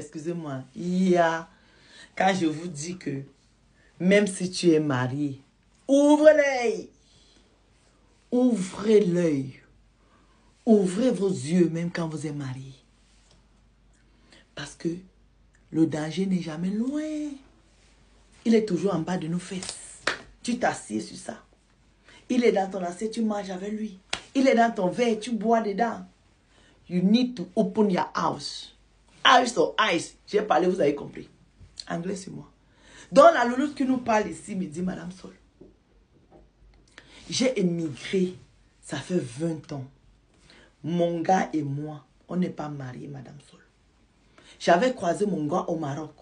excusez-moi, quand je vous dis que même si tu es marié, ouvre l'œil. Ouvrez l'œil. Ouvrez vos yeux même quand vous êtes marié. Parce que le danger n'est jamais loin. Il est toujours en bas de nos fesses. Tu t'assieds sur ça. Il est dans ton assiette, tu manges avec lui. Il est dans ton verre, tu bois dedans. You need to open your house. House or eyes. J'ai parlé, vous avez compris. Anglais, c'est moi. Donc la louloute qui nous parle ici me dit, Madame Sol, j'ai émigré, ça fait 20 ans. Mon gars et moi, on n'est pas mariés, Madame Sol. J'avais croisé mon gars au Maroc.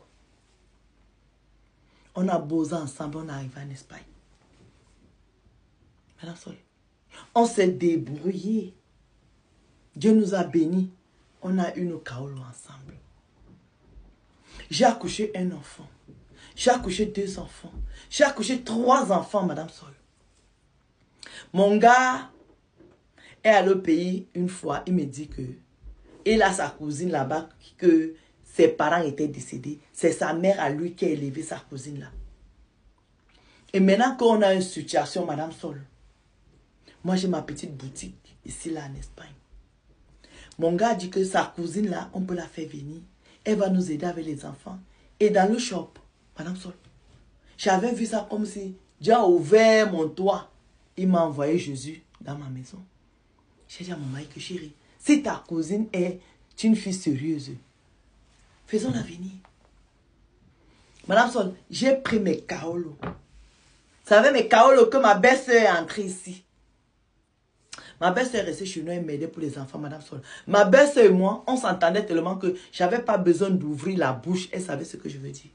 On a bossé ensemble, on est arrivé en Espagne. Madame Sol, on s'est débrouillé. Dieu nous a bénis. On a eu nos kaolo ensemble. J'ai accouché un enfant. J'ai accouché 2 enfants. J'ai accouché 3 enfants, Madame Sol. Mon gars est allé au pays une fois. Il me dit que il a sa cousine là-bas, que ses parents étaient décédés. C'est sa mère à lui qui a élevé sa cousine là. Et maintenant qu'on a une situation, Madame Sol, moi j'ai ma petite boutique ici là en Espagne. Mon gars dit que sa cousine là, on peut la faire venir. Elle va nous aider avec les enfants. Et dans le shop, Madame Sol, j'avais vu ça comme si Dieu a ouvert mon toit. Il m'a envoyé Jésus dans ma maison. J'ai dit à mon mari que chérie, si ta cousine est une fille sérieuse, faisons-la venir. Madame Sol, j'ai pris mes kaolos. Vous savez mes kaolos que ma belle-sœur est entrée ici. Ma belle-sœur est restée chez nous et m'aidait pour les enfants, Madame Sol. Ma belle-sœur et moi, on s'entendait tellement que je n'avais pas besoin d'ouvrir la bouche. Elle savait ce que je veux dire.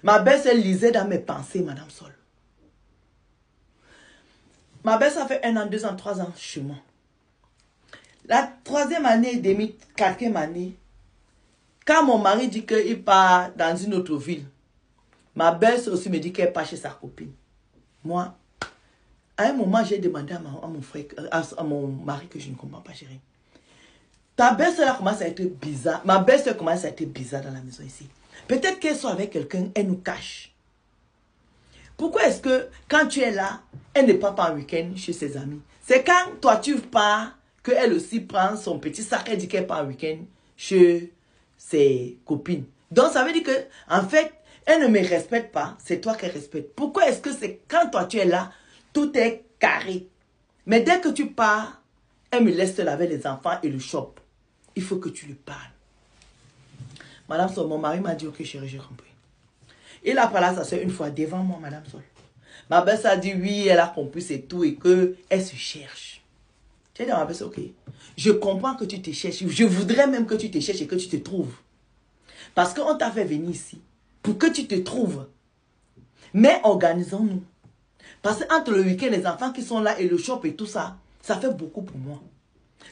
Ma belle-sœur lisait dans mes pensées, Madame Sol. Ma belle-sœur fait 1 an, 2 ans, 3 ans chez moi. La 3e année et demie, 4e année, quand mon mari dit qu'il part dans une autre ville, ma belle-sœur aussi me dit qu'elle part chez sa copine. Moi, à un moment, j'ai demandé à mon frère, à mon mari que je ne comprends pas, chérie. Ta belle-sœur commence à être bizarre. Ma belle-sœur commence à être bizarre dans la maison ici. Peut-être qu'elle soit avec quelqu'un, elle nous cache. Pourquoi est-ce que quand tu es là, elle ne part pas en week-end chez ses amis? C'est quand toi tu pars qu'elle aussi prend son petit sac et dit qu'elle part en week-end chez ses copines. Donc ça veut dire que, en fait, elle ne me respecte pas, c'est toi qu'elle respecte. Pourquoi est-ce que c'est quand toi tu es là, tout est carré? Mais dès que tu pars, elle me laisse seule avec les enfants et le shop. Il faut que tu lui parles. Madame Sol, mon mari m'a dit, ok chérie, j'ai compris. Il a parlé à sa soeur une fois devant moi, Madame Sol. Ma belle a dit oui, elle a compris, c'est tout et qu'elle se cherche. J'ai dit à ma belle, ok, je comprends que tu te cherches. Je voudrais même que tu te cherches et que tu te trouves. Parce qu'on t'a fait venir ici pour que tu te trouves. Mais organisons-nous. Parce qu'entre le week-end, les enfants qui sont là et le shop et tout ça, ça fait beaucoup pour moi.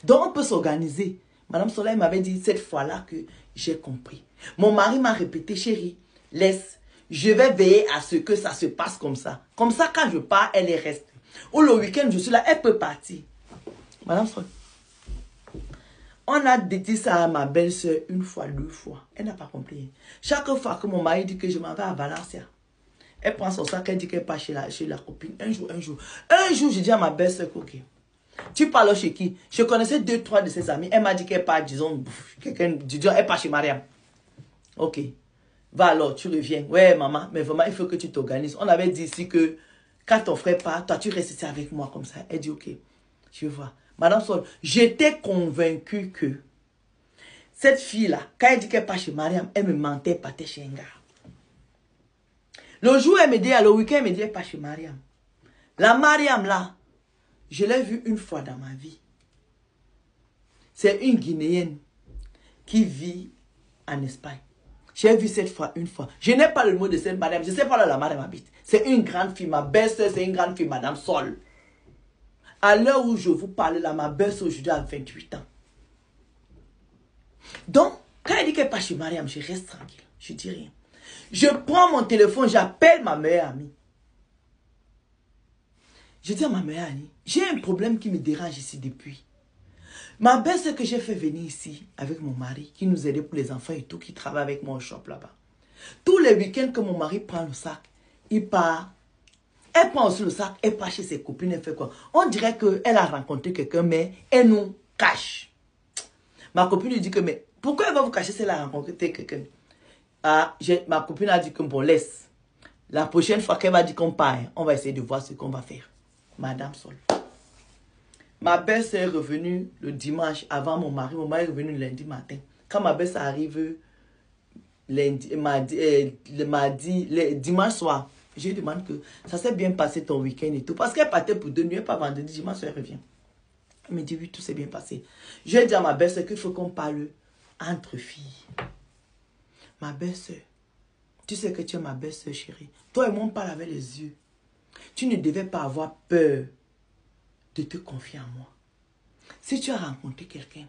Donc on peut s'organiser. Madame Soleil m'avait dit cette fois-là que j'ai compris. Mon mari m'a répété, chérie, laisse, je vais veiller à ce que ça se passe comme ça. Comme ça, quand je pars, elle est restée. Ou le week-end, je suis là, elle peut partir. Madame Soleil, on a dit ça à ma belle-sœur 1 fois, 2 fois. Elle n'a pas compris. Chaque fois que mon mari dit que je m'en vais à Valencia, elle prend son sac, elle dit qu'elle part chez la copine. Un jour, je dis à ma belle-sœur, ok, tu parles chez qui? Je connaissais 2, 3 de ses amis. Elle m'a dit qu'elle part, disons, elle part chez Mariam. Ok. Va alors, tu reviens. Ouais, maman, mais vraiment, il faut que tu t'organises. On avait dit ici que quand ton frère part, toi, tu restes ici avec moi comme ça. Elle dit, ok, je vois. Madame Sol, j'étais convaincue que cette fille-là, quand elle dit qu'elle part chez Mariam, elle me mentait, elle partait chez un gars. Le jour, elle me dit, le week-end, elle me dit, elle part chez Mariam. La Mariam, là, je l'ai vue 1 fois dans ma vie. C'est une Guinéenne qui vit en Espagne. J'ai vu cette fois 1 fois. Je n'ai pas le mot de cette madame. Je ne sais pas là la madame habite. C'est une grande fille. Ma belle-sœur, c'est une grande fille, Madame Sol. À l'heure où je vous parle là, ma belle-sœur aujourd'hui a 28 ans. Donc, quand elle dit qu'elle part chez Mariam, je reste tranquille. Je ne dis rien. Je prends mon téléphone, j'appelle ma meilleure amie. Je dis à ma meilleure amie, j'ai un problème qui me dérange ici depuis. Ma belle-sœur que j'ai fait venir ici avec mon mari, qui nous aidait pour les enfants et tout, qui travaille avec moi au shop là-bas. Tous les week-ends que mon mari prend le sac, il part. Elle prend aussi le sac, elle part chez ses copines, elle fait quoi? On dirait qu'elle a rencontré quelqu'un, mais elle nous cache. Ma copine lui dit que, mais pourquoi elle va vous cacher si elle a rencontré quelqu'un? Ah, ma copine a dit que bon, laisse. La prochaine fois qu'elle va dire qu'on part, on va essayer de voir ce qu'on va faire. Madame Sol. Ma belle-sœur est revenue le dimanche avant mon mari. Mon mari est revenu le lundi matin. Quand ma belle-sœur arrive le dimanche soir, je lui demande que ça s'est bien passé ton week-end et tout. Parce qu'elle partait pour 2 nuits, pas vendredi, dimanche, elle revient. Elle me dit oui, tout s'est bien passé. Je lui ai dit à ma belle-sœur qu'il faut qu'on parle entre filles. Ma belle-sœur, tu sais que tu es ma belle-sœur chérie. Toi et moi, on parle avec les yeux. Tu ne devais pas avoir peur de te confier en moi. Si tu as rencontré quelqu'un,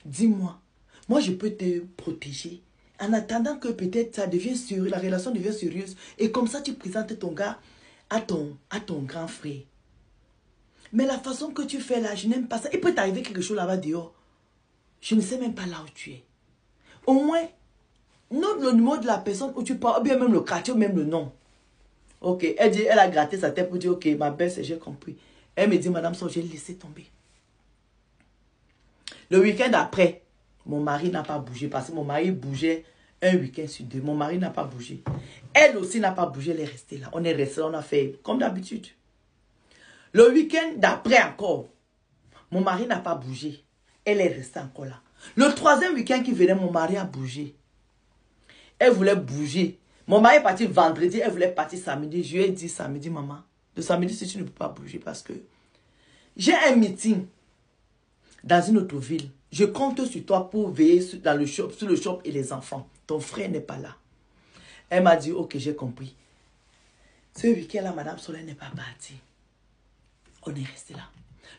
dis-moi. Moi, je peux te protéger. En attendant que peut-être ça devienne sérieux, la relation devient sérieuse. Et comme ça, tu présentes ton gars à ton grand frère. Mais la façon que tu fais là, je n'aime pas ça. Il peut t'arriver quelque chose là-bas dehors. Je ne sais même pas là où tu es. Au moins, note le numéro de la personne où tu parles, ou bien même le quartier, ou même le nom. Ok, elle dit, elle a gratté sa tête pour dire, ok, ma belle, j'ai compris. Elle me dit, madame, j'ai laissé tomber. Le week-end après, mon mari n'a pas bougé parce que mon mari bougeait un week-end sur 2. Mon mari n'a pas bougé. Elle aussi n'a pas bougé, elle est restée là. On est resté, on a fait comme d'habitude. Le week-end d'après encore, mon mari n'a pas bougé. Elle est restée encore là. Le 3e week-end qui venait, mon mari a bougé. Elle voulait bouger. Mon mari est parti vendredi, elle voulait partir samedi. Je lui ai dit samedi, maman, le samedi, si tu ne peux pas bouger parce que j'ai un meeting dans une autre ville. Je compte sur toi pour veiller sur le shop et les enfants. Ton frère n'est pas là. Elle m'a dit, ok, j'ai compris. Ce week-end-là, Madame Soleil n'est pas partie. On est resté là.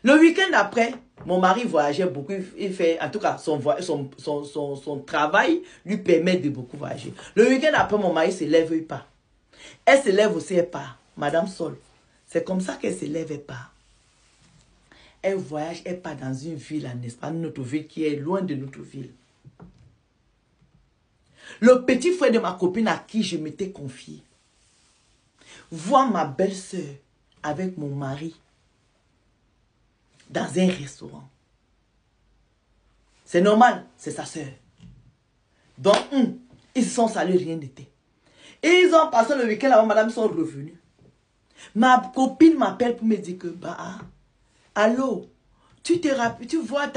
Le week-end après, mon mari voyageait beaucoup. Il fait, en tout cas, son travail lui permet de beaucoup voyager. Le week-end après, mon mari ne se lève et part. Elle se lève aussi et part. Madame Sol, c'est comme ça qu'elle se lève et part. Elle voyage, elle part dans une ville en Espagne, notre ville qui est loin de notre ville. Le petit frère de ma copine à qui je m'étais confiée voit ma belle-sœur avec mon mari dans un restaurant. C'est normal, c'est sa sœur. Donc, ils se sont salués, rien n'était. Et ils ont passé le week-end avant, madame, sont revenus. Ma copine m'appelle pour me dire que, bah, allô, tu te rappelles, tu vois,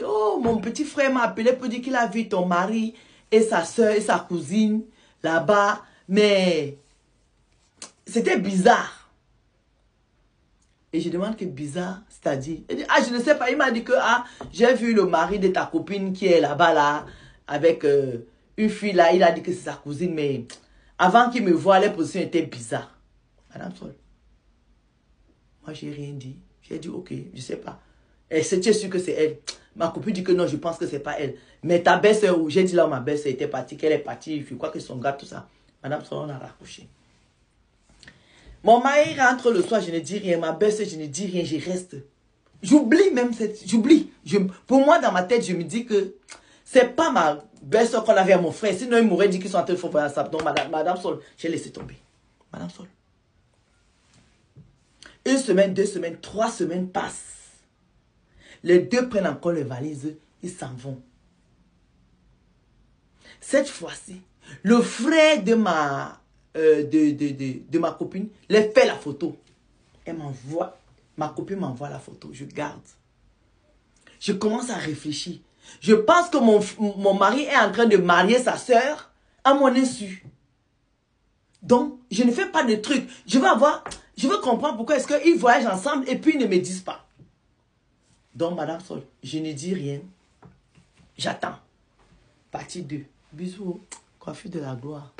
oh, mon petit frère m'a appelé pour dire qu'il a vu ton mari et sa soeur et sa cousine là-bas, mais c'était bizarre. Et je demande que bizarre, c'est-à-dire, ah, je ne sais pas, il m'a dit que, ah, j'ai vu le mari de ta copine qui est là-bas, là, avec une fille, là, il a dit que c'est sa cousine, mais avant qu'il me voie, les positions étaient bizarres. Madame Sol, moi, j'ai rien dit. J'ai dit, ok, je sais pas. Et c'est sûr que c'est elle. Ma copine dit que non, je pense que c'est pas elle. Mais ta belle-sœur, j'ai dit là où ma belle-sœur était partie, qu'elle est partie, je crois que son gars, tout ça. Madame Sol, on a raccroché. Mon mari rentre le soir, je ne dis rien. Ma belle-sœur, je ne dis rien, je reste. J'oublie même cette... J'oublie. Pour moi, dans ma tête, je me dis que c'est pas ma belle-sœur qu'on avait à mon frère. Sinon, il m'aurait dit qu'ils sont en train de faire ça. Donc, Madame Sol, j'ai laissé tomber. Madame Sol. 1 semaine, 2 semaines, 3 semaines passent. Les deux prennent encore les valises. Ils s'en vont. Cette fois-ci, le frère de ma copine, les fait la photo. Elle m'envoie, ma copine m'envoie la photo, je garde. Je commence à réfléchir. Je pense que mon mari est en train de marier sa soeur à mon insu. Donc, je ne fais pas de trucs. Je veux comprendre pourquoi est-ce qu'ils voyagent ensemble et puis ils ne me disent pas. Donc, Madame Sol, je ne dis rien. J'attends. Partie 2. Bisous. Coiffure de la gloire.